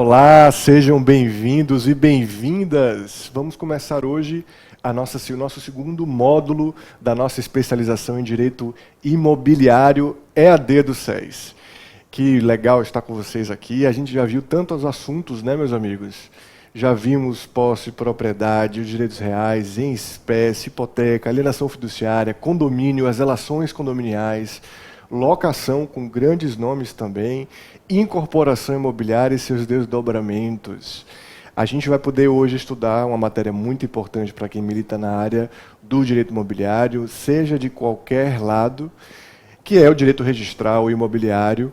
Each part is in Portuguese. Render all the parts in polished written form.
Olá, sejam bem-vindos e bem-vindas. Vamos começar hoje o nosso segundo módulo da nossa especialização em Direito Imobiliário EAD do SES. Que legal estar com vocês aqui. A gente já viu tantos assuntos, né, meus amigos? Já vimos posse, propriedade, os direitos reais, em espécie, hipoteca, alienação fiduciária, condomínio, as relações condominiais, locação com grandes nomes também, incorporação imobiliária e seus desdobramentos. A gente vai poder hoje estudar uma matéria muito importante para quem milita na área do direito imobiliário, seja de qualquer lado, que é o direito registral e imobiliário,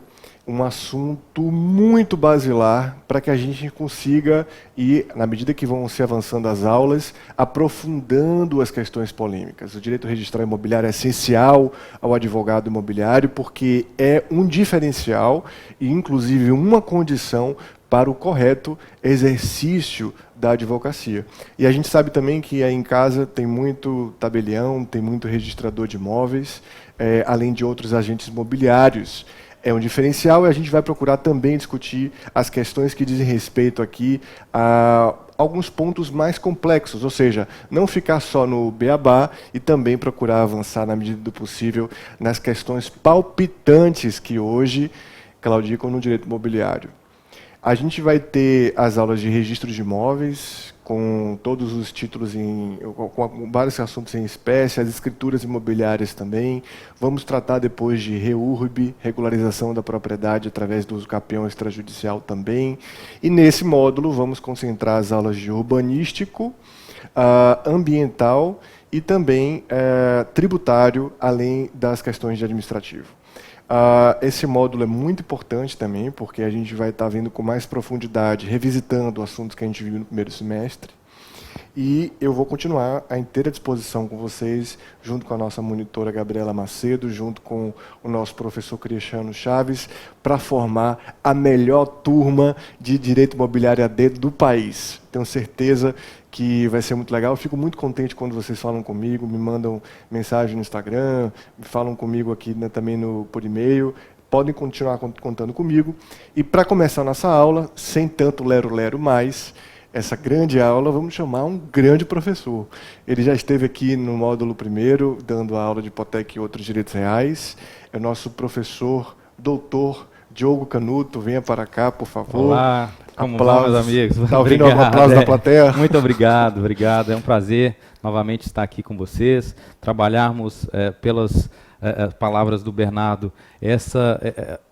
um assunto muito basilar para que a gente consiga ir, na medida que vão se avançando as aulas, aprofundando as questões polêmicas. O direito registral imobiliário é essencial ao advogado imobiliário porque é um diferencial e, inclusive, uma condição para o correto exercício da advocacia. E a gente sabe também que aí em casa tem muito tabelião, tem muito registrador de imóveis, além de outros agentes imobiliários. É um diferencial e a gente vai procurar também discutir as questões que dizem respeito aqui a alguns pontos mais complexos, ou seja, não ficar só no beabá e também procurar avançar na medida do possível nas questões palpitantes que hoje claudicam no direito imobiliário. A gente vai ter as aulas de registro de imóveis, com todos os títulos, com vários assuntos em espécie, as escrituras imobiliárias também. Vamos tratar depois de REURB, regularização da propriedade através do capião extrajudicial também. E nesse módulo vamos concentrar as aulas de urbanístico, ambiental e também tributário, além das questões de administrativo. Esse módulo é muito importante também, porque a gente vai estar vendo com mais profundidade, revisitando assuntos que a gente viu no primeiro semestre. E eu vou continuar à inteira disposição com vocês, junto com a nossa monitora Gabriela Macedo, junto com o nosso professor Cristiano Chaves, para formar a melhor turma de Direito Imobiliário AD do país. Tenho certeza que vai ser muito legal. Eu fico muito contente quando vocês falam comigo, me mandam mensagem no Instagram, me falam comigo aqui, né, também por e-mail. Podem continuar contando comigo. E para começar a nossa aula, sem tanto lero-lero mais, essa grande aula, vamos chamar um grande professor. Ele já esteve aqui no módulo primeiro, dando a aula de hipoteca e outros direitos reais. É o nosso professor, doutor Diogo Canuto. Venha para cá, por favor. Olá, como vão, meus amigos? Está ouvindo um aplauso da plateia? Muito obrigado, obrigado. É um prazer novamente estar aqui com vocês, trabalharmos pelas palavras do Bernardo,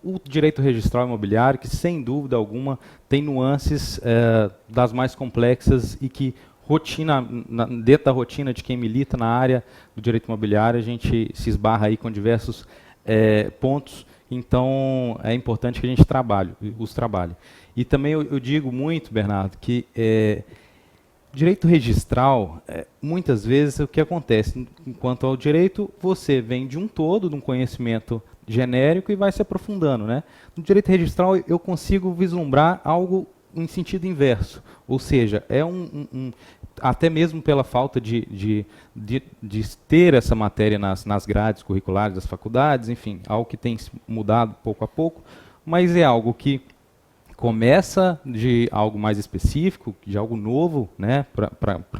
o direito registral imobiliário, que sem dúvida alguma tem nuances das mais complexas e que dentro da rotina de quem milita na área do direito imobiliário, a gente se esbarra aí com diversos pontos. Então, é importante que a gente os trabalhe. E também eu digo muito, Bernardo, que direito registral, muitas vezes, o que acontece? Enquanto ao direito, você vem de um todo, de um conhecimento genérico e vai se aprofundando, né? No direito registral, eu consigo vislumbrar algo em sentido inverso. Ou seja, até mesmo pela falta de ter essa matéria nas grades curriculares das faculdades, enfim, algo que tem mudado pouco a pouco, mas é algo que começa de algo mais específico, de algo novo, né, para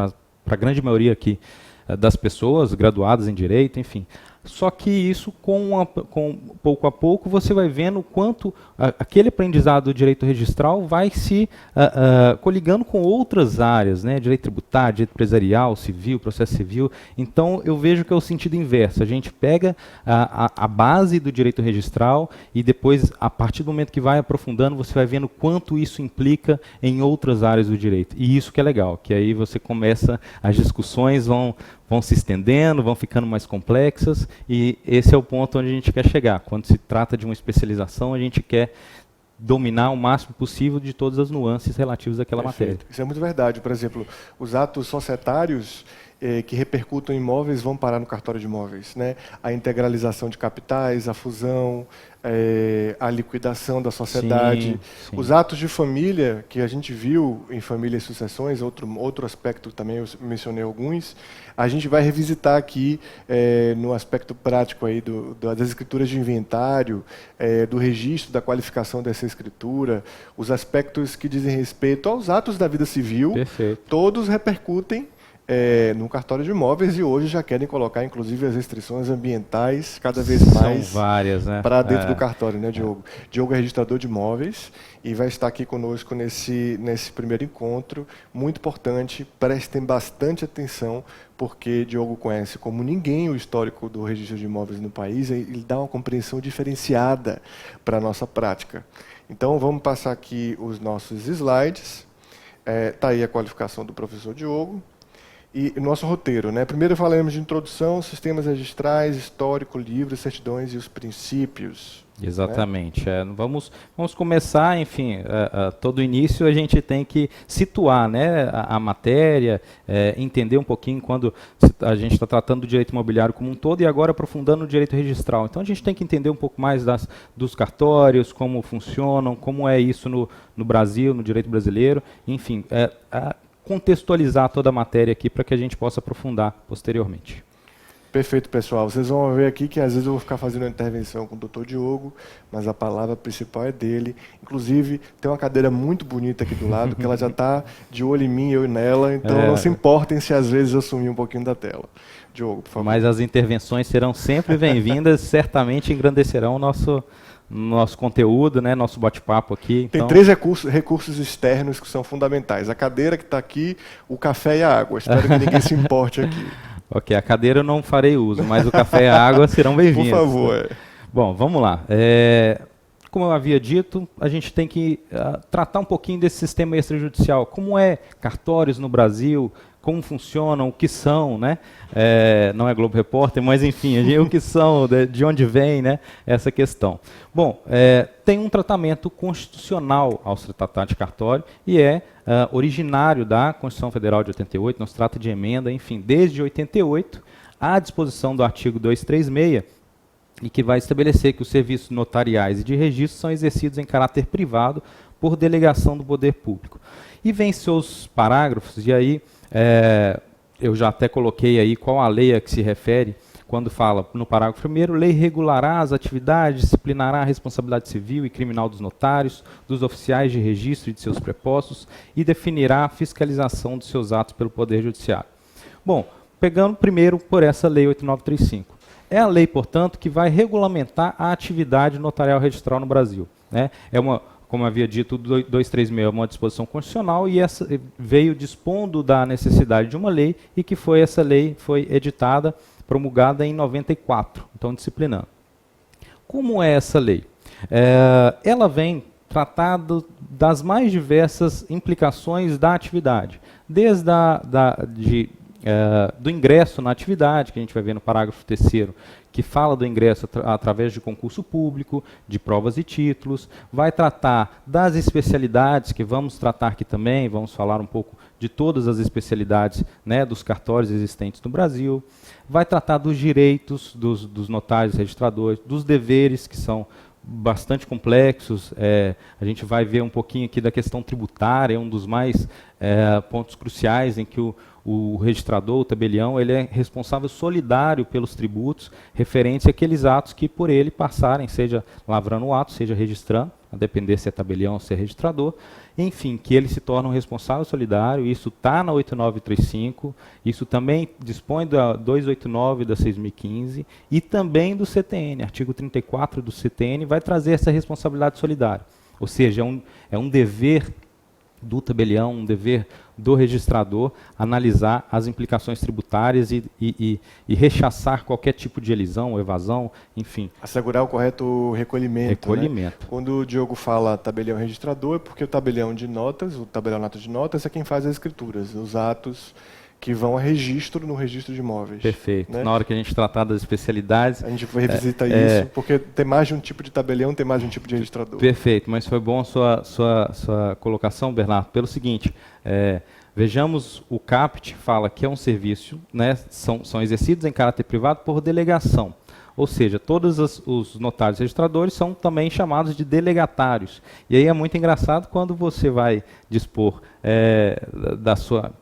a grande maioria aqui das pessoas graduadas em Direito, enfim. Só que isso, com pouco a pouco, você vai vendo o quanto aquele aprendizado do direito registral vai se coligando com outras áreas, né? Direito tributário, direito empresarial, civil, processo civil. Então, eu vejo que é o sentido inverso. A gente pega a base do direito registral e depois, a partir do momento que vai aprofundando, você vai vendo quanto isso implica em outras áreas do direito. E isso que é legal, que aí você começa, as discussões vão se estendendo, vão ficando mais complexas, e esse é o ponto onde a gente quer chegar. Quando se trata de uma especialização, a gente quer dominar o máximo possível de todas as nuances relativas àquela matéria. Isso é muito verdade. Por exemplo, os atos societários, que repercutam em imóveis vão parar no cartório de imóveis, né? A integralização de capitais, a fusão, a liquidação da sociedade. Sim, sim. Os atos de família, que a gente viu em Família e Sucessões, outro aspecto também, eu mencionei alguns, a gente vai revisitar aqui no aspecto prático aí das escrituras de inventário, do registro, da qualificação dessa escritura, os aspectos que dizem respeito aos atos da vida civil. Perfeito. Todos repercutem no cartório de imóveis e hoje já querem colocar, inclusive, as restrições ambientais cada vez mais São várias, né? para dentro do cartório, né, Diogo? Diogo é registrador de imóveis e vai estar aqui conosco nesse primeiro encontro, muito importante, prestem bastante atenção, porque Diogo conhece como ninguém o histórico do registro de imóveis no país e ele dá uma compreensão diferenciada para a nossa prática. Então, vamos passar aqui os nossos slides. Está aí a qualificação do professor Diogo. E o nosso roteiro, né? Primeiro falaremos de introdução, sistemas registrais, histórico, livros, certidões e os princípios. Exatamente. Né? Vamos começar, enfim, todo início a gente tem que situar, né, a matéria, entender um pouquinho quando a gente está tratando do direito imobiliário como um todo e agora aprofundando o direito registral. Então a gente tem que entender um pouco mais dos cartórios, como funcionam, como é isso no Brasil, no direito brasileiro, enfim, contextualizar toda a matéria aqui para que a gente possa aprofundar posteriormente. Perfeito, pessoal. Vocês vão ver aqui que às vezes eu vou ficar fazendo uma intervenção com o Dr. Diogo, mas a palavra principal é dele. Inclusive, tem uma cadeira muito bonita aqui do lado, que ela já está de olho em mim, eu nela, então não se importem se às vezes eu sumir um pouquinho da tela. Diogo, por favor. Mas as intervenções serão sempre bem-vindas, certamente engrandecerão o nosso conteúdo, né, nosso bate-papo aqui. Tem 3 recursos externos que são fundamentais. A cadeira que está aqui, o café e a água. Espero que ninguém se importe aqui. Ok, a cadeira eu não farei uso, mas o café e a água serão bem-vindos. Por favor. Bom, vamos lá. Como eu havia dito, a gente tem que tratar um pouquinho desse sistema extrajudicial. Como é cartórios no Brasil, como funcionam, o que são, né? Não é Globo Repórter, mas enfim, o que são, de onde vem, né, essa questão. Bom, tem um tratamento constitucional ao se tratar de cartório e originário da Constituição Federal de 88, não se trata de emenda, enfim, desde 88, à disposição do artigo 236, e que vai estabelecer que os serviços notariais e de registro são exercidos em caráter privado por delegação do poder público. E vem seus parágrafos, e aí eu já até coloquei aí qual a lei a que se refere, quando fala no parágrafo 1º, lei regulará as atividades, disciplinará a responsabilidade civil e criminal dos notários, dos oficiais de registro e de seus prepostos e definirá a fiscalização de seus atos pelo Poder Judiciário. Bom, pegando primeiro por essa lei 8935. É a lei, portanto, que vai regulamentar a atividade notarial registral no Brasil. Né? Como havia dito, o 236 é uma disposição constitucional e essa veio dispondo da necessidade de uma lei e que essa lei foi editada, promulgada em 94, então disciplinando. Como é essa lei? Ela vem tratar das mais diversas implicações da atividade, desde do ingresso na atividade, que a gente vai ver no parágrafo 3º, que fala do ingresso através de concurso público, de provas e títulos, vai tratar das especialidades, que vamos tratar aqui também, vamos falar um pouco de todas as especialidades, né, dos cartórios existentes no Brasil, vai tratar dos direitos dos notários registradores, dos deveres, que são bastante complexos, a gente vai ver um pouquinho aqui da questão tributária, é um dos mais pontos cruciais em que o registrador, o tabelião, ele é responsável solidário pelos tributos referentes àqueles atos que por ele passarem, seja lavrando o ato, seja registrando, a depender se é tabelião ou se é registrador, enfim, que ele se torna um responsável solidário, isso está na 8935, isso também dispõe da 289 da 6015 e também do CTN, artigo 34 do CTN, vai trazer essa responsabilidade solidária, ou seja, é um dever do tabelião, um dever do registrador analisar as implicações tributárias e rechaçar qualquer tipo de elisão, evasão, enfim. Assegurar o correto recolhimento. Né? Quando o Diogo fala tabelião registrador, é porque o tabelião de notas, o tabelião nota de notas é quem faz as escrituras, os atos que vão a registro no registro de imóveis. Perfeito. Né? Na hora que a gente tratar das especialidades... A gente revisita isso, porque tem mais de um tipo de tabelião, tem mais de um tipo de registrador. Perfeito, mas foi bom a sua colocação, Bernardo, pelo seguinte, Vejamos, o CAPT fala que é um serviço, né, são exercidos em caráter privado por delegação. Ou seja, todos os notários registradores são também chamados de delegatários. E aí é muito engraçado quando você vai dispor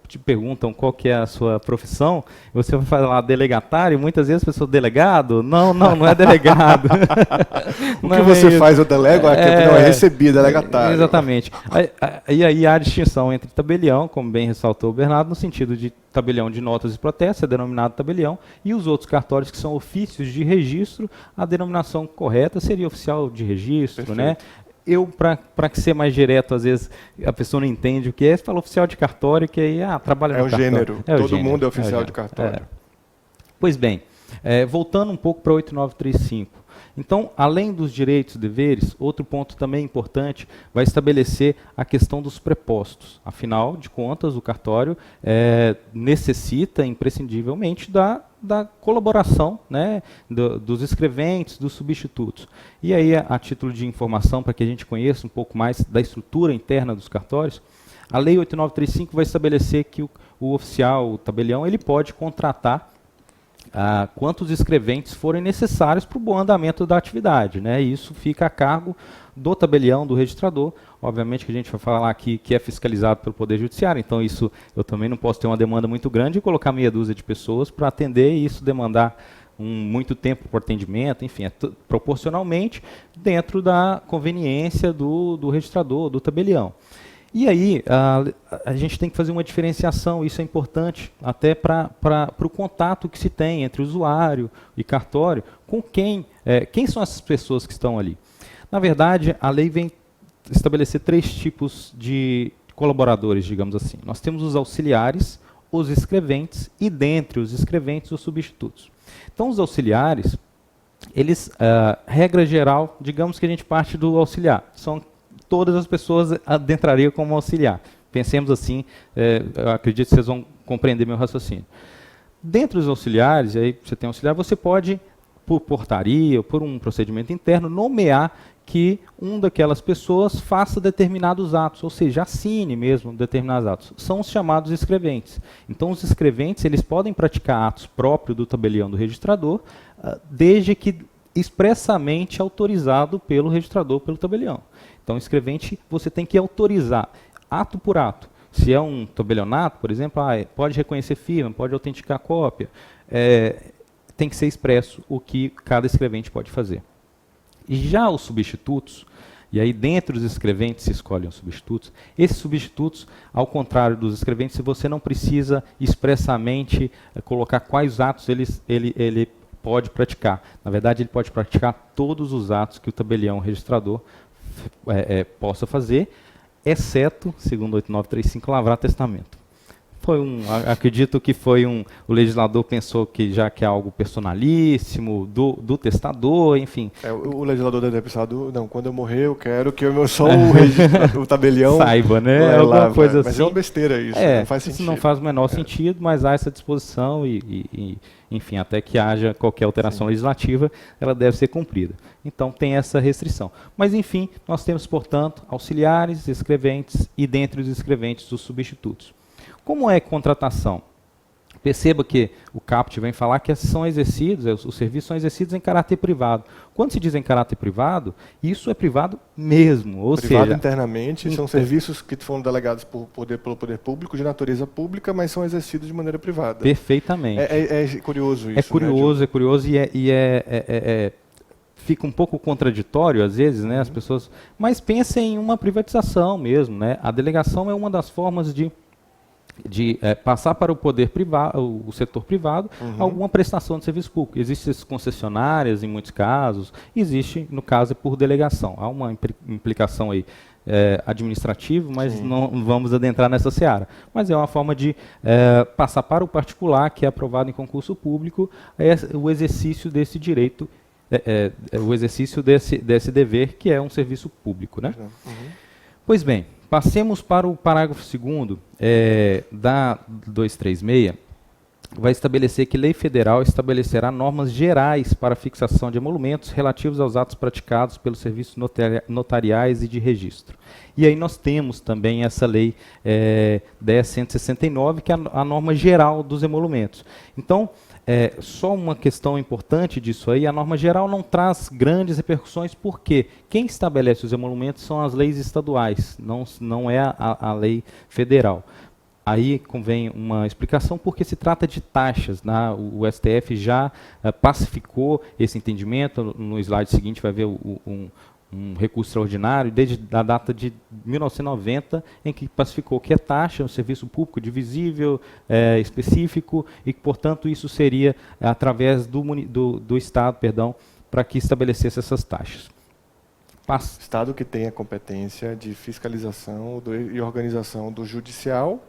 te perguntam qual que é a sua profissão, você vai falar delegatário, muitas vezes a pessoa, delegado? Não é delegado. O que você faz, eu delego, não é receber, delegatário. Exatamente. E aí há a distinção entre tabelião, como bem ressaltou o Bernardo, no sentido de tabelião de notas e protestos, é denominado tabelião, e os outros cartórios que são ofícios de registro, a denominação correta seria oficial de registro, né? Para ser mais direto, às vezes a pessoa não entende o que é, você fala oficial de cartório, que aí trabalha no cartório. Gênero. Todo mundo é oficial de cartório. Pois bem, voltando um pouco para 8935. Então, além dos direitos e deveres, outro ponto também importante vai estabelecer a questão dos prepostos. Afinal de contas, o cartório necessita imprescindivelmente da colaboração, né, dos escreventes, dos substitutos. E aí, a título de informação, para que a gente conheça um pouco mais da estrutura interna dos cartórios, a Lei 8935 vai estabelecer que o oficial, o tabelião, ele pode contratar quantos escreventes forem necessários para o bom andamento da atividade, né? E isso fica a cargo do tabelião, do registrador. Obviamente que a gente vai falar aqui que é fiscalizado pelo Poder Judiciário, então isso eu também não posso ter uma demanda muito grande e colocar meia dúzia de pessoas para atender e isso demandar muito tempo para atendimento, enfim, proporcionalmente dentro da conveniência do registrador, do tabelião. E aí, a gente tem que fazer uma diferenciação, isso é importante, até para o contato que se tem entre usuário e cartório, com quem são essas pessoas que estão ali. Na verdade, a lei vem estabelecer 3 tipos de colaboradores, digamos assim. Nós temos os auxiliares, os escreventes e, dentre os escreventes, os substitutos. Então, os auxiliares, eles, regra geral, digamos que a gente parte do auxiliar, são todas as pessoas adentrariam como auxiliar. Pensemos assim, eu acredito que vocês vão compreender meu raciocínio. Dentre os auxiliares, aí você tem auxiliar, você pode, por portaria ou por um procedimento interno, nomear que daquelas pessoas faça determinados atos, ou seja, assine mesmo determinados atos. São os chamados escreventes. Então, os escreventes eles podem praticar atos próprios do tabelião do registrador, desde que expressamente autorizado pelo registrador, pelo tabelião. Então, escrevente, você tem que autorizar, ato por ato. Se é um tabelionato, por exemplo, pode reconhecer firma, pode autenticar cópia. Tem que ser expresso o que cada escrevente pode fazer. E já os substitutos, e aí dentro dos escreventes se escolhem os substitutos, esses substitutos, ao contrário dos escreventes, você não precisa expressamente colocar quais atos ele pode praticar. Na verdade, ele pode praticar todos os atos que o tabelião registrador possa fazer, exceto, segundo 8935, lavrar testamento. Acredito que o legislador pensou que já que é algo personalíssimo, do testador, enfim. O legislador deve ter pensado, não, quando eu morrer eu quero que só o tabelião saiba, né? Alguma coisa assim. Mas é uma besteira isso, não faz sentido. Isso não faz o menor sentido, mas há essa disposição enfim, até que haja qualquer alteração legislativa, ela deve ser cumprida. Então, tem essa restrição. Mas, enfim, nós temos, portanto, auxiliares, escreventes e, dentre os escreventes, os substitutos. Como é contratação? Perceba que o CAPT vem falar que são exercidos, os serviços são exercidos em caráter privado. Quando se diz em caráter privado, isso é privado mesmo. Ou privado seja, internamente, são serviços que foram delegados pelo poder público, de natureza pública, mas são exercidos de maneira privada. Perfeitamente. É curioso isso. É curioso e fica um pouco contraditório às vezes, né, as pessoas, mas pensem em uma privatização mesmo, né? A delegação é uma das formas de passar para o poder privado, o setor privado, alguma prestação de serviço público. Existem as concessionárias em muitos casos, existe, no caso, por delegação. Há uma implicação aí administrativa, mas não vamos adentrar nessa seara. Mas é uma forma de passar para o particular, que é aprovado em concurso público, o exercício desse direito, o exercício desse dever, que é um serviço público, né? Pois bem, passemos para o parágrafo 2º da 236, vai estabelecer que lei federal estabelecerá normas gerais para a fixação de emolumentos relativos aos atos praticados pelos serviços notariais e de registro. E aí nós temos também essa lei 10.169, que é a norma geral dos emolumentos. Então, só uma questão importante disso aí, a norma geral não traz grandes repercussões, porque quem estabelece os emolumentos são as leis estaduais, não é a lei federal. Aí convém uma explicação, porque se trata de taxas, né? O STF já pacificou esse entendimento. No slide seguinte vai ver um recurso extraordinário, desde a data de 1990, em que pacificou que é taxa, um serviço público divisível, específico, e que, portanto, isso seria através do Estado, para que estabelecesse essas taxas. Estado que tem a competência de fiscalização e organização do judicial,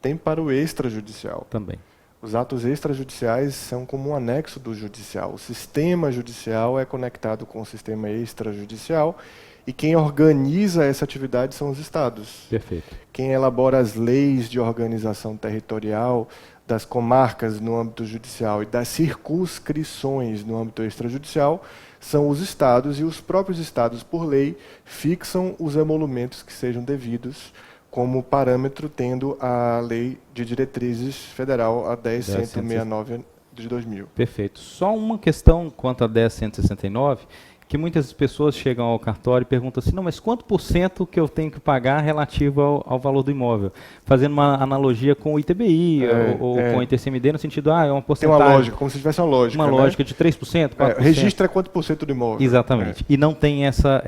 tem para o extrajudicial. Também. Os atos extrajudiciais são como um anexo do judicial. O sistema judicial é conectado com o sistema extrajudicial e quem organiza essa atividade são os estados. Perfeito. Quem elabora as leis de organização territorial das comarcas no âmbito judicial e das circunscrições no âmbito extrajudicial são os estados, e os próprios estados, por lei, fixam os emolumentos que sejam devidos, como parâmetro tendo a Lei de Diretrizes Federal, a 10.169 de 2000. Perfeito. Só uma questão quanto a 10.169, que muitas pessoas chegam ao cartório e perguntam assim, não, mas quanto por cento que eu tenho que pagar relativo ao valor do imóvel? Fazendo uma analogia com o ITBI ou com o ITCMD, no sentido, é uma porcentagem. Tem uma lógica, como se tivesse uma lógica. Uma lógica de 3%, 4%. Registra quanto por cento do imóvel. Exatamente. E não tem essa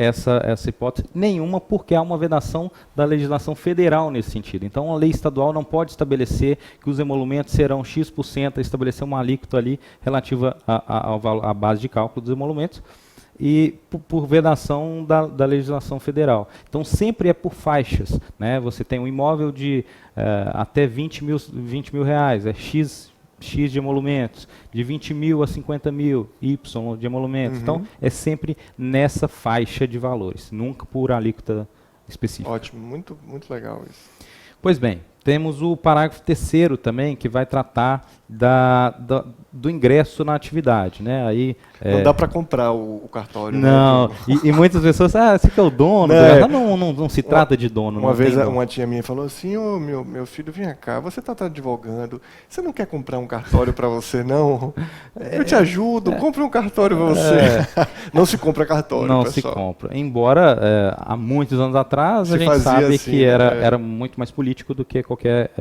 hipótese nenhuma, porque há uma vedação da legislação federal nesse sentido. Então, a lei estadual não pode estabelecer que os emolumentos serão X%, estabelecer uma alíquota ali relativa à base de cálculo dos emolumentos, e por vedação da legislação federal. Então, sempre é por faixas, né? Você tem um imóvel de até 20 mil reais, X de emolumentos, de 20 mil a 50 mil, Y de emolumentos. Então, é sempre nessa faixa de valores, nunca por alíquota específica. Ótimo, muito, muito legal isso. Pois bem, temos o parágrafo 3º também, que vai tratar do ingresso na atividade, né? Aí, não dá para comprar o cartório. Não, né? e muitas pessoas, você que é o dono, não se trata de dono. Uma vez uma tia minha falou assim, meu filho, vem cá, você está advogando, você não quer comprar um cartório para você, não? Eu te ajudo, compre um cartório para você. Não se compra cartório, não pessoal. Se compra, embora há muitos anos atrás a gente sabe assim, que era muito mais político do que qualquer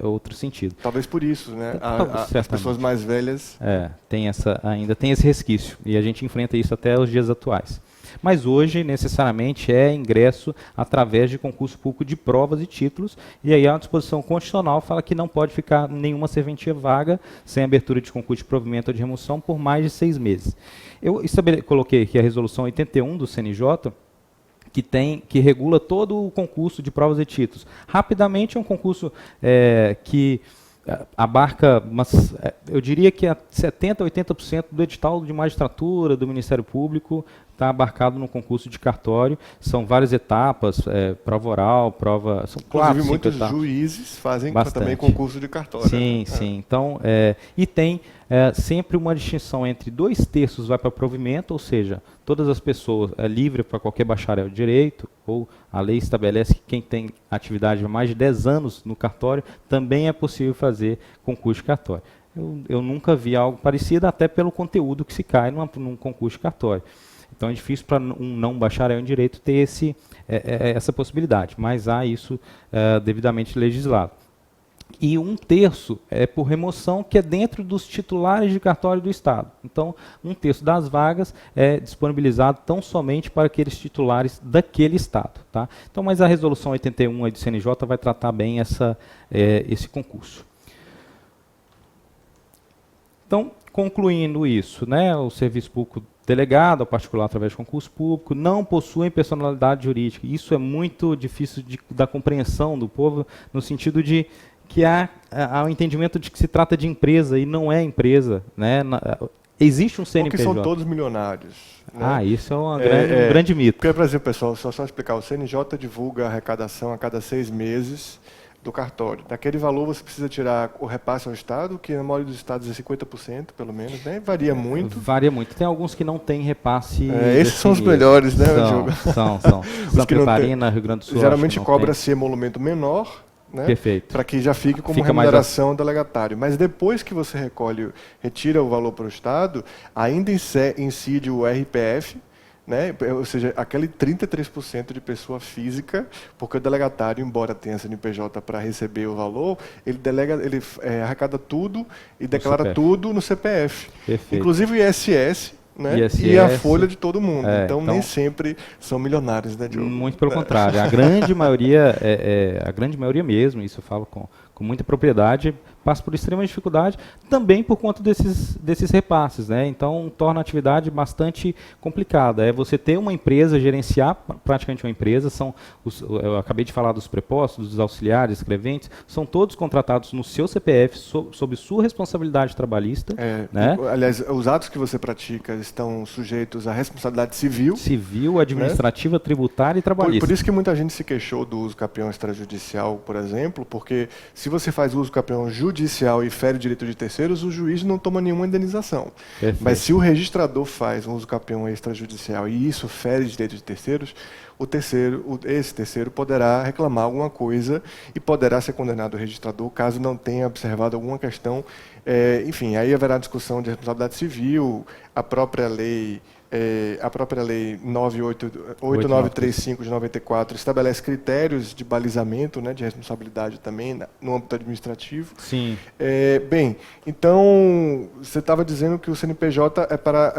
outro sentido. Talvez por isso, né? As pessoas mais velhas... ainda tem esse resquício, e a gente enfrenta isso até os dias atuais. Mas hoje, necessariamente, é ingresso através de concurso público de provas e títulos, e aí a disposição constitucional fala que não pode ficar nenhuma serventia vaga sem abertura de concurso de provimento ou de remoção por mais de 6 meses. Eu coloquei aqui a resolução 81 do CNJ, que regula todo o concurso de provas e títulos. Rapidamente, é um concurso que abarca, eu diria que 70% a 80% do edital de magistratura do Ministério Público está abarcado no concurso de cartório. São várias etapas, prova oral, são inclusive muitos juízes fazem também concurso de cartório. Sim, sim. Então, e tem sempre uma distinção entre 2/3 vai para provimento, ou seja, todas as pessoas, é livre para qualquer bacharel de direito, ou a lei estabelece que quem tem atividade há mais de 10 anos no cartório, também é possível fazer concurso de cartório. Eu nunca vi algo parecido, até pelo conteúdo que se cai num concurso de cartório. Então é difícil para um não bacharel em direito ter essa possibilidade, mas há isso devidamente legislado. E 1/3 é por remoção, que é dentro dos titulares de cartório do Estado. Então, 1/3 das vagas é disponibilizado tão somente para aqueles titulares daquele Estado. Tá? Então, mas a resolução 81 aí do CNJ vai tratar bem esse concurso. Então, concluindo isso, né, o serviço público delegado, ao particular através de concurso público, não possuem personalidade jurídica. Isso é muito difícil da compreensão do povo, no sentido de que há o entendimento de que se trata de empresa e não é empresa, né? Existe um CNPJ. Porque são todos milionários. Né? Isso é um grande mito. Porque, por exemplo, pessoal, só explicar, o CNJ divulga a arrecadação a cada 6 meses, do cartório. Daquele valor você precisa tirar o repasse ao Estado, que na maioria dos estados é 50%, pelo menos, né? Varia muito. Varia muito. Tem alguns que não têm repasse. Esses são os melhores, né, Diogo? São. Santa Catarina, Rio Grande do Sul. Geralmente cobra-se emolumento menor, né? Perfeito. Para que já fique como remuneração delegatário. Mas depois que você retira o valor para o Estado, ainda incide o RPF, né? Ou seja, aquele 33% de pessoa física, porque o delegatário, embora tenha CNPJ para receber o valor, ele arrecada tudo e declara tudo no CPF. Perfeito. Inclusive o ISS, né? E a folha de todo mundo. Então nem sempre são milionários, né, Diogo? Muito pelo contrário. A grande maioria, a grande maioria mesmo, isso eu falo com muita propriedade, passa por extrema dificuldade, também por conta desses repasses, né? Então torna a atividade bastante complicada. É você ter uma empresa, gerenciar praticamente uma empresa, eu acabei de falar dos prepostos, dos auxiliares, escreventes, são todos contratados no seu CPF, sob sua responsabilidade trabalhista. Né? Aliás, os atos que você pratica estão sujeitos à responsabilidade civil. Civil, administrativa, né? Tributária e trabalhista. Por isso que muita gente se queixou do uso capião extrajudicial, por exemplo, porque se você faz uso capião judicial e fere o direito de terceiros, o juiz não toma nenhuma indenização. Perfeito. Mas se o registrador faz um uso capião extrajudicial e isso fere direito de terceiros, esse terceiro poderá reclamar alguma coisa e poderá ser condenado o registrador caso não tenha observado alguma questão. Enfim, aí haverá discussão de responsabilidade civil, a própria lei 8935 de 94 estabelece critérios de balizamento, né, de responsabilidade também no âmbito administrativo. Sim. Bem, então você estava dizendo que o CNPJ é para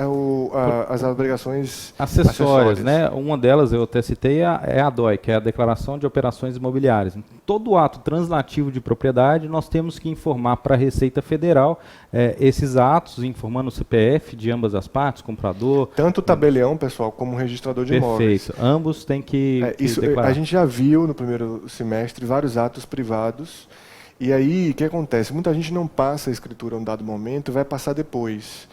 as obrigações acessórias, né? Uma delas eu até citei é a DOI, que é a Declaração de Operações Imobiliárias. Todo ato translativo de propriedade nós temos que informar para a Receita Federal esses atos, informando o CPF de ambas as partes, comprador. Tanto o tabelião, pessoal, como o registrador de imóveis. Perfeito. Ambos têm que declarar. A gente já viu no primeiro semestre vários atos privados. E aí, o que acontece? Muita gente não passa a escritura em um dado momento, vai passar depois.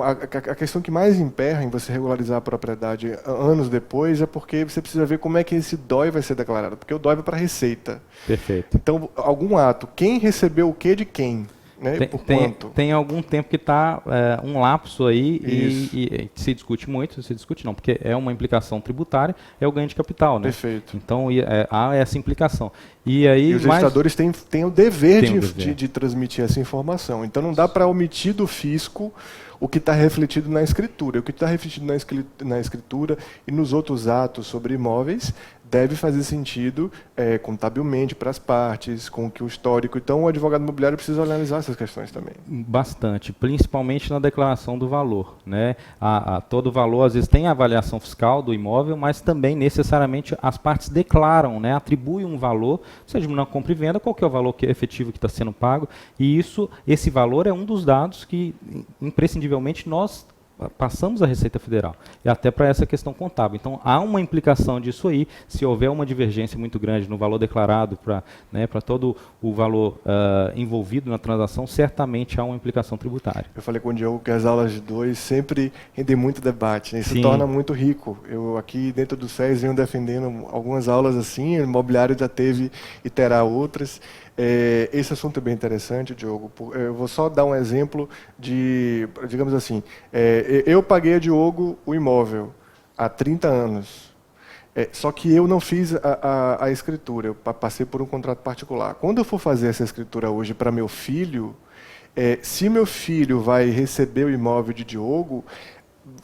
A questão que mais emperra em você regularizar a propriedade anos depois é porque você precisa ver como é que esse DOI vai ser declarado. Porque o DOI vai para a Receita. Perfeito. Então, algum ato, quem recebeu o que de quem? Né? Tem algum tempo que está um lapso aí e se discute muito, porque é uma implicação tributária, é o ganho de capital, né? Perfeito. Então há essa implicação. E os registradores têm o dever de transmitir essa informação. Então não dá para omitir do fisco o que está refletido na escritura. O que está refletido na escritura e nos outros atos sobre imóveis deve fazer sentido contabilmente para as partes, com que o histórico. Então, o advogado imobiliário precisa analisar essas questões também. Bastante, principalmente na declaração do valor, né? Todo valor, às vezes, tem a avaliação fiscal do imóvel, mas também, necessariamente, as partes declaram, né? Atribuem um valor, seja na compra e venda, qual que é o valor efetivo que está sendo pago, e esse valor é um dos dados que, imprescindivelmente, nós passamos à Receita Federal, e até para essa questão contábil. Então, há uma implicação disso aí, se houver uma divergência muito grande no valor declarado para todo o valor envolvido na transação, certamente há uma implicação tributária. Eu falei com o Diogo que as aulas de 2 sempre rendem muito debate, né? Isso Sim. torna muito rico. Eu aqui dentro do SES venho defendendo algumas aulas assim, o imobiliário já teve e terá outras. Esse assunto é bem interessante, Diogo. Eu vou só dar um exemplo de, digamos assim, eu paguei a Diogo o imóvel há 30 anos, só que eu não fiz a escritura, eu passei por um contrato particular. Quando eu for fazer essa escritura hoje para meu filho, se meu filho vai receber o imóvel de Diogo,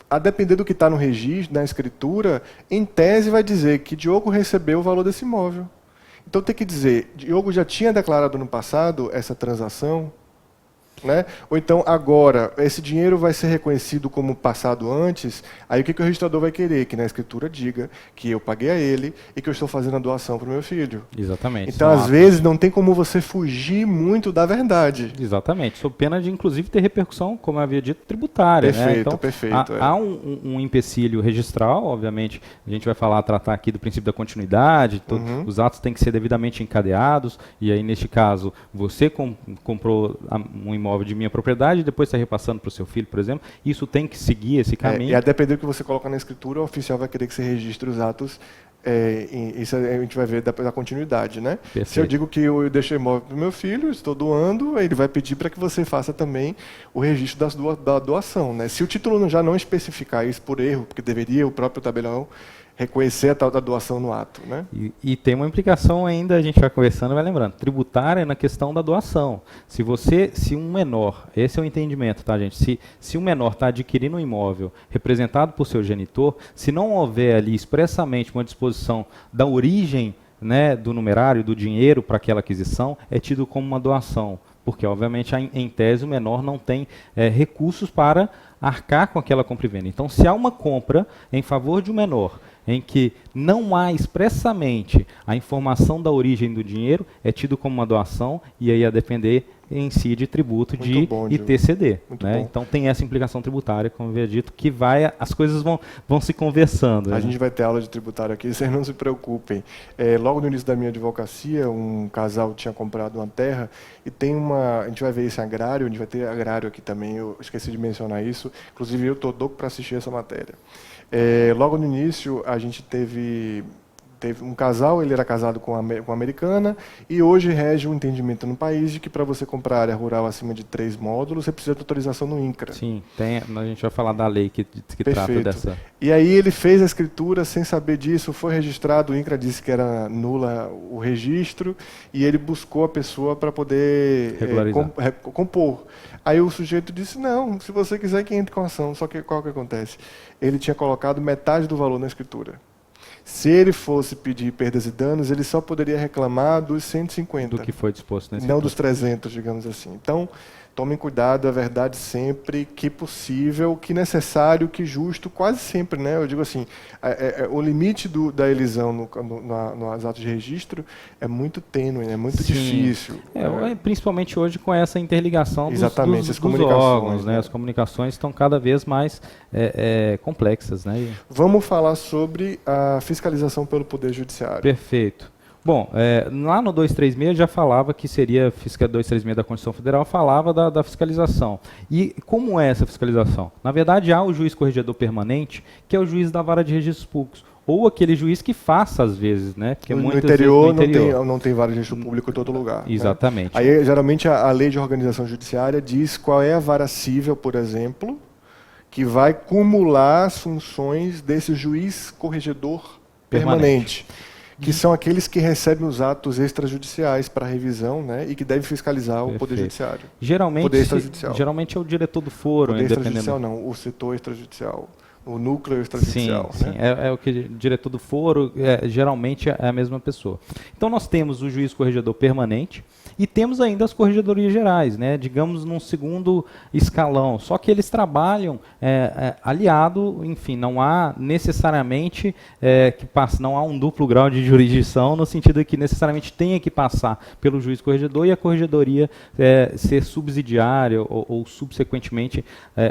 a depender do que está no registro, na escritura, em tese vai dizer que Diogo recebeu o valor desse imóvel. Então tem que dizer, Diogo já tinha declarado no passado essa transação, né? Ou então agora, esse dinheiro vai ser reconhecido como passado antes, aí o que o registrador vai querer? Que na escritura diga que eu paguei a ele e que eu estou fazendo a doação para o meu filho. Exatamente. Então, às vezes, não tem como você fugir muito da verdade. Exatamente, sob pena de, inclusive, ter repercussão, como eu havia dito, tributária. Perfeito, né? Então, perfeito. Há um empecilho registral, obviamente, a gente vai tratar aqui do princípio da continuidade, os atos têm que ser devidamente encadeados, e aí, neste caso, você comprou um imóvel imóvel de minha propriedade e depois está repassando para o seu filho, por exemplo. Isso tem que seguir esse caminho. E a depender do que você coloca na escritura, o oficial vai querer que você registre os atos. Isso a gente vai ver da continuidade, né? Perfeito. Se eu digo que eu deixei imóvel para o meu filho, estou doando, ele vai pedir para que você faça também o registro da doação, né? Se o título já não especificar isso por erro, porque deveria o próprio tabelião reconhecer a tal da doação no ato, né? E tem uma implicação ainda, a gente vai conversando e vai lembrando, tributária na questão da doação. Se um menor, esse é o entendimento, tá, gente? Se um menor está adquirindo um imóvel representado por seu genitor, se não houver ali expressamente uma disposição da origem, né, do numerário, do dinheiro para aquela aquisição, é tido como uma doação. Porque, obviamente, em tese, o menor não tem recursos para arcar com aquela compra e venda. Então, se há uma compra em favor de um menor, em que não há expressamente a informação da origem do dinheiro, é tido como uma doação e aí a depender em si de tributo de ITCD. Né? Então tem essa implicação tributária, como eu havia dito, que as coisas vão se conversando. A gente vai ter aula de tributário aqui, vocês não se preocupem. Logo no início da minha advocacia, um casal tinha comprado uma terra e a gente vai ver esse agrário, a gente vai ter agrário aqui também, eu esqueci de mencionar isso, inclusive eu estou louco para assistir essa matéria. Logo no início, a gente teve um casal, ele era casado com uma americana, e hoje rege um entendimento no país de que para você comprar área rural acima de 3 módulos, você precisa de autorização no INCRA. Sim, a gente vai falar da lei que trata dessa. E aí ele fez a escritura sem saber disso, foi registrado, o INCRA disse que era nula o registro, e ele buscou a pessoa para poder compor. Aí o sujeito disse, não, se você quiser que entre com a ação, só que qual que acontece? Ele tinha colocado metade do valor na escritura. Se ele fosse pedir perdas e danos, ele só poderia reclamar dos 150. Do que foi disposto nesse não dos 300, digamos assim. Então, tomem cuidado, é verdade sempre, que possível, que necessário, que justo, quase sempre, né? Eu digo assim, o limite da elisão nos atos de registro é muito tênue, é muito difícil. Principalmente hoje com essa interligação dos órgãos, né? As comunicações estão cada vez mais complexas, né? Vamos falar sobre a fiscalização pelo Poder Judiciário. Perfeito. Bom, lá no 236 já falava que seria 236 da Constituição Federal, falava da fiscalização. E como é essa fiscalização? Na verdade, há o juiz corregedor permanente, que é o juiz da vara de registros públicos, ou aquele juiz que faça às vezes, né? Porque no interior não tem vara de registro público em todo lugar. Exatamente. Né? Aí, geralmente, a lei de organização judiciária diz qual é a vara cível, por exemplo, que vai cumular as funções desse juiz corregedor permanente. Que são aqueles que recebem os atos extrajudiciais para revisão, né, e que devem fiscalizar o Poder Judiciário. Geralmente é o diretor do foro. Poder extrajudicial não, o setor extrajudicial. O núcleo extrajudicial. Sim, é o que diretor do foro, geralmente é a mesma pessoa. Então nós temos o juiz corregedor permanente e temos ainda as corregedorias gerais, né, digamos num segundo escalão, só que eles trabalham aliado, enfim, não há necessariamente não há um duplo grau de jurisdição no sentido de que necessariamente tenha que passar pelo juiz corregedor e a corregedoria ser subsidiária ou subsequentemente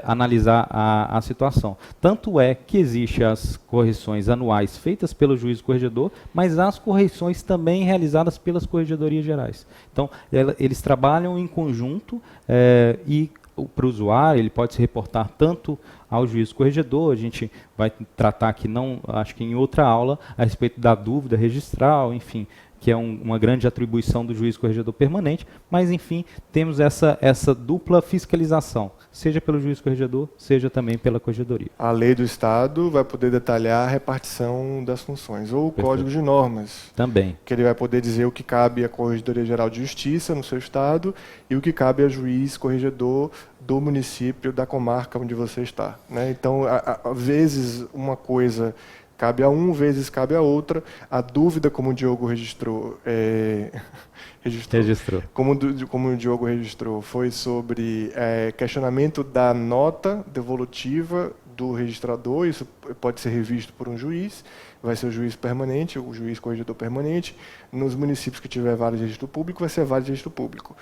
analisar a situação. Tanto é que existem as correções anuais feitas pelo juiz corregedor, mas as correções também realizadas pelas corregedorias gerais. Então, eles trabalham em conjunto e para o usuário ele pode se reportar tanto ao juiz corregedor, a gente vai tratar aqui, acho que em outra aula, a respeito da dúvida registral, enfim, que é uma grande atribuição do juiz corregedor permanente, mas, enfim, temos essa dupla fiscalização, seja pelo juiz corregedor, seja também pela corregedoria. A lei do Estado vai poder detalhar a repartição das funções, ou o Código de Normas. Também. Que ele vai poder dizer o que cabe à Corregedoria Geral de Justiça no seu Estado e o que cabe ao juiz corregedor do município, da comarca onde você está. Né? Então, às vezes, uma coisa cabe a vezes cabe a outra. A dúvida, como o Diogo registrou. Como o Diogo registrou, foi sobre questionamento da nota devolutiva do registrador. Isso pode ser revisto por um juiz, vai ser o juiz permanente, o juiz corregedor permanente. Nos municípios que tiver vara de registro público, vai ser a vara de registro público.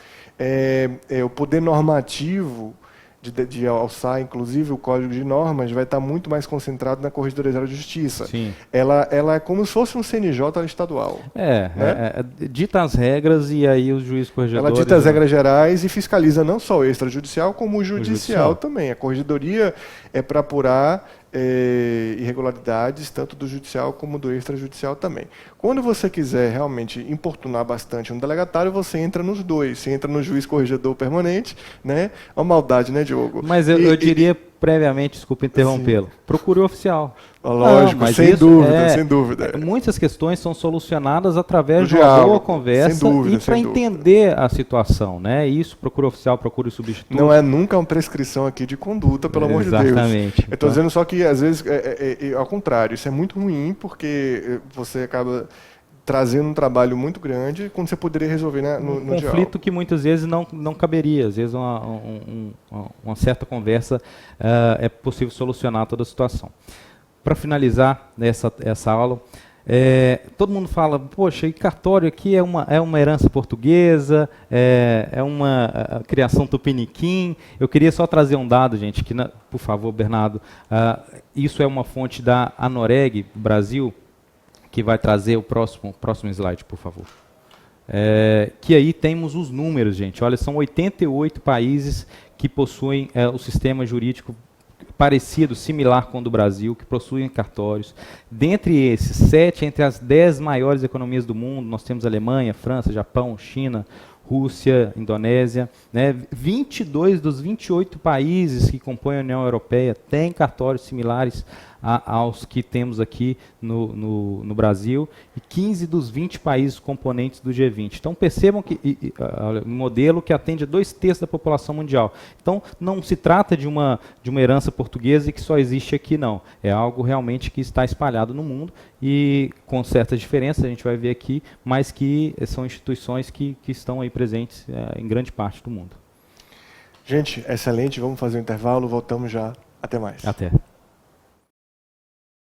O poder normativo de alçar, inclusive o Código de Normas, vai estar muito mais concentrado na Corregedoria Geral de Justiça. Sim. Ela é como se fosse um CNJ estadual. Dita as regras e aí os juízes corregedores... Ela dita as regras gerais e fiscaliza não só o extrajudicial, como o judicial também. A Corregedoria é para apurar irregularidades, tanto do judicial como do extrajudicial também. Quando você quiser realmente importunar bastante um delegatário, você entra nos dois. Você entra no juiz corregedor permanente, né? Uma maldade, né, Diogo? Mas eu diria previamente, desculpa interrompê-lo, procure o oficial. Lógico, Não, sem dúvida. Muitas questões são solucionadas através de uma diálogo, boa conversa e para entender a situação, né? Isso, procure o oficial, procure o substituto. Não é nunca uma prescrição aqui de conduta, pelo amor de Deus. Exatamente. Eu estou dizendo só que, às vezes, ao contrário, isso é muito ruim, porque você acaba trazendo um trabalho muito grande quando você poderia resolver no conflito diálogo. Que muitas vezes não caberia. Às vezes uma certa conversa é possível solucionar toda a situação. Para finalizar essa aula, todo mundo fala, poxa, e cartório aqui é uma herança portuguesa, é uma criação tupiniquim. Eu queria só trazer um dado, gente, que, por favor, Bernardo, isso é uma fonte da Anoreg Brasil, que vai trazer o próximo slide, por favor. Que aí temos os números, gente. Olha, são 88 países que possuem o sistema jurídico parecido, similar com o do Brasil, que possuem cartórios. Dentre esses, 7 entre as 10 maiores economias do mundo, nós temos Alemanha, França, Japão, China, Rússia, Indonésia, né? 22 dos 28 países que compõem a União Europeia têm cartórios similares aos que temos aqui no Brasil, e 15 dos 20 países componentes do G20. Então percebam que um modelo que atende a 2/3 da população mundial. Então não se trata de uma herança portuguesa e que só existe aqui, não. É algo realmente que está espalhado no mundo e com certas diferenças, a gente vai ver aqui, mas que são instituições que estão aí presentes em grande parte do mundo. Gente, excelente. Vamos fazer um intervalo, voltamos já. Até mais. Até.